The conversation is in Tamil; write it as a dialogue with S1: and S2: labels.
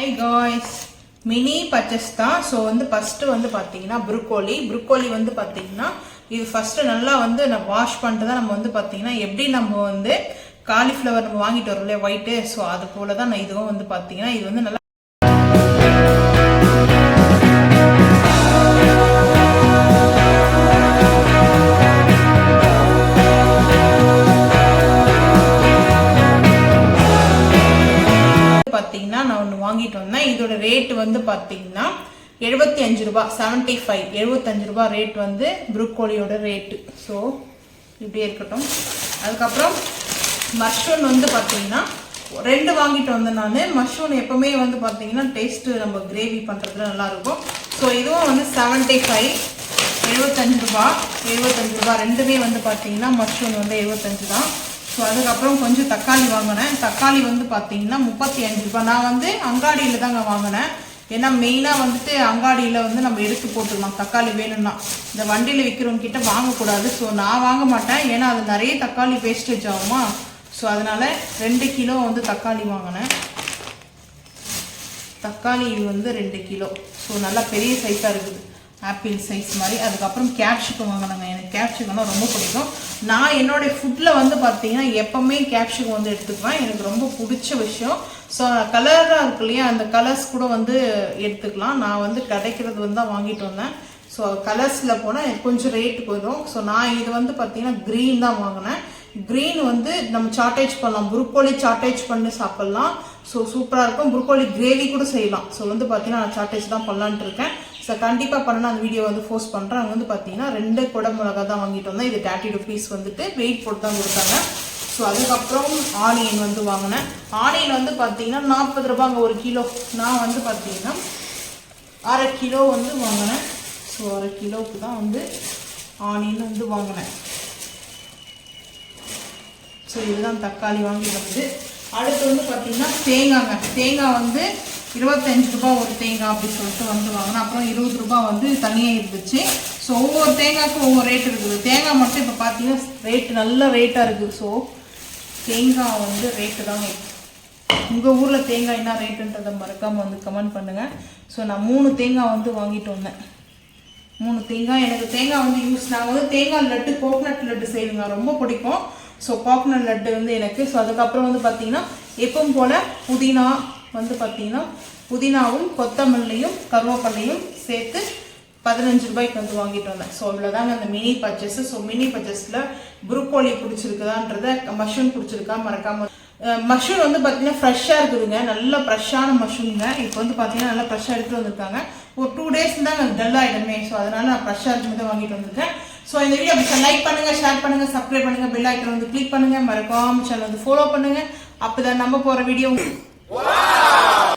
S1: Hi guys, மினி பர்ச்சேஸ் தான். ஸோ வந்து ஃபஸ்ட்டு வந்து பார்த்தீங்கன்னா ப்ரூக்கோலி வந்து பார்த்தீங்கன்னா இது ஃபஸ்ட்டு நல்லா வந்து நான் வாஷ் பண்ணிட்டு தான் நம்ம வந்து பார்த்தீங்கன்னா எப்படி நம்ம வந்து காலிஃப்ளவர் நம்ம வாங்கிட்டு வரோம் இல்லையா ஒயிட்டு, ஸோ அது போல தான் நான் இதுவும் வந்து பார்த்தீங்கன்னா இது வந்து நல்லா பார்த்தீங்கன்னா நான் ஒன்று வாங்கிட்டு வந்தேன். இதோட ரேட் வந்து பார்த்தீங்கன்னா 75 ரூபாய், 75 ரூபாய் ரேட் வந்து ப்ரூக்கோலியோட ரேட்டு. ஸோ இப்படியே இருக்கட்டும். அதுக்கப்புறம் மஷ்ரூம் வந்து பார்த்தீங்கன்னா 2 வாங்கிட்டு வந்தேன் நான். மஷ்ரூம் எப்பவுமே வந்து பார்த்தீங்கன்னா டேஸ்ட்டு நம்ம கிரேவி பண்ணுறதுல நல்லாயிருக்கும். ஸோ இதுவும் வந்து 75 ரூபாய் ரெண்டுமே வந்து பார்த்தீங்கன்னா மஷ்ரூம் வந்து 75 தான். ஸோ அதுக்கப்புறம் கொஞ்சம் தக்காளி வாங்கினேன். தக்காளி வந்து பார்த்தீங்கன்னா 35 ரூபாய். நான் வந்து அங்காடியில் தாங்க வாங்கினேன். ஏன்னா மெயினாக வந்துட்டு அங்காடியில் வந்து நம்ம எடுத்து போட்டுக்கலாம் தக்காளி வேணும்னா. இந்த வண்டியில் விற்கிறவங்க கிட்ட வாங்கக்கூடாது. ஸோ நான் வாங்க மாட்டேன், ஏன்னா அது நிறைய தக்காளி வேஸ்டேஜ் ஆகுமா. ஸோ அதனால் 2 கிலோ வந்து தக்காளி வாங்கினேன். தக்காளி வந்து 2 கிலோ. ஸோ நல்லா பெரிய சைஸாக இருக்குது, ஆப்பிள் சைஸ் மாதிரி. அதுக்கப்புறம் கேப்சிகம் வாங்கினாங்க. எனக்கு கேப்சிகம்னா ரொம்ப பிடிக்கும். நான் என்னுடைய ஃபுட்டில் வந்து பார்த்தீங்கன்னா எப்போவுமே கேப்சிகம் வந்து எடுத்துக்குவேன். எனக்கு ரொம்ப பிடிச்ச விஷயம். ஸோ கலராக இருக்கு இல்லையா, அந்த கலர்ஸ் கூட வந்து எடுத்துக்கலாம். நான் வந்து கிடைக்கிறது வந்து தான் வாங்கிட்டு வந்தேன். ஸோ கலர்ஸில் போனால் எனக்கு கொஞ்சம் ரேட்டுக்கு வரும். ஸோ நான் இது வந்து பார்த்தீங்கன்னா க்ரீன் தான் வாங்கினேன். க்ரீன் வந்து நம்ம சாட்டேஜ் பண்ணலாம், ப்ரூக்கோலி சாட்டேஜ் பண்ணி சாப்பிட்லாம். ஸோ சூப்பராக இருக்கும். ப்ரூக்கோலி கிரேவி கூட செய்யலாம். ஸோ வந்து பார்த்தீங்கன்னா நான் சாட்டேஜ் தான் பண்ணலான்ட்டு இருக்கேன். ஸோ கண்டிப்பாக பண்ணணும், அந்த வீடியோ வந்து போஸ்ட் பண்ணுறேன். அங்கே வந்து பார்த்தீங்கன்னா 2 குடை மிளகா தான் வாங்கிட்டு வந்தேன். இது 30 rupees வந்துட்டு வெயிட் போட்டு தான் கொடுத்தாங்க. ஸோ அதுக்கப்புறம் ஆனியன் வந்து வாங்கினேன். ஆனியன் வந்து பார்த்தீங்கன்னா 40 ரூபாங்க 1 கிலோ. நான் வந்து பார்த்தீங்கன்னா 1/2 கிலோ வந்து வாங்கினேன். ஸோ 1/2 கிலோவுக்கு தான் வந்து ஆனியன் வந்து வாங்கினேன். ஸோ இதுதான் தக்காளி வாங்கிட்டு வந்து. அடுத்து வந்து பார்த்தீங்கன்னா தேங்காய் வந்து 25 ரூபாய் ஒரு தேங்காய் அப்படி சொல்லிட்டு வந்து வாங்கினேன். அப்புறம் 20 ரூபாய் வந்து தனியாக இருந்துச்சு. ஸோ ஒவ்வொரு தேங்காய்க்கும் ஒவ்வொரு ரேட் இருக்குது. தேங்காய் மட்டும் இப்போ பார்த்தீங்கன்னா ரேட்டு நல்ல ரேட்டாக இருக்குது. ஸோ தேங்காய் வந்து ரேட்டு தாங்க. உங்கள் ஊரில் தேங்காய் என்ன ரேட்டுன்றதை மறக்காமல் வந்து கமெண்ட் பண்ணுங்கள். ஸோ நான் 3 தேங்காய் வந்து வாங்கிட்டு வந்தேன். 3 தேங்காய். எனக்கு தேங்காய் வந்து நாங்கள் வந்து தேங்காய் லட்டு, கோகனட் லட்டு செய்யுங்க, ரொம்ப பிடிக்கும். ஸோ கோகனட் லட்டு வந்து எனக்கு. ஸோ அதுக்கப்புறம் வந்து பார்த்தீங்கன்னா எப்பவும் போல் புதினா வந்து பார்த்தீங்கன்னா புதினாவும் கொத்தமல்லியும் கருவேப்பிலையும் சேர்த்து 15 ரூபாய்க்கு வந்து வாங்கிட்டு வந்தேன். ஸோ இவ்வளோதாங்க அந்த மினி பர்ச்சேஸு. ஸோ மினி பர்ச்சேஸில் ப்ரூக்கோலி பிடிச்சிருக்குதான்றதை, மஷ்ரூம் பிடிச்சிருக்கா மறக்காம. மஷ்ரூம் வந்து பார்த்தீங்கன்னா ஃப்ரெஷ்ஷாக இருக்குதுங்க, நல்ல ஃப்ரெஷ்ஷான மஷ்ரூம்ங்க. இப்போ வந்து பார்த்தீங்கன்னா நல்லா ஃப்ரெஷ்ஷாக எடுத்துகிட்டு வந்திருக்காங்க. ஒரு 2 days தான் எனக்கு டல் ஆகிடுமே. ஸோ அதனால் நான் ஃப்ரெஷ்ஷாக இருக்கும்போது வாங்கிட்டு வந்திருக்கேன். ஸோ இந்த வீடியோ அப்படி லைக் பண்ணுங்கள், ஷேர் பண்ணுங்கள், சப்ஸ்கிரைப் பண்ணுங்கள், பெல் ஐக்கன் வந்து கிளிக் பண்ணுங்கள், மறக்காம சேனல் வந்து ஃபாலோ பண்ணுங்கள். அப்போ தான் நம்ம போகிற வீடியோ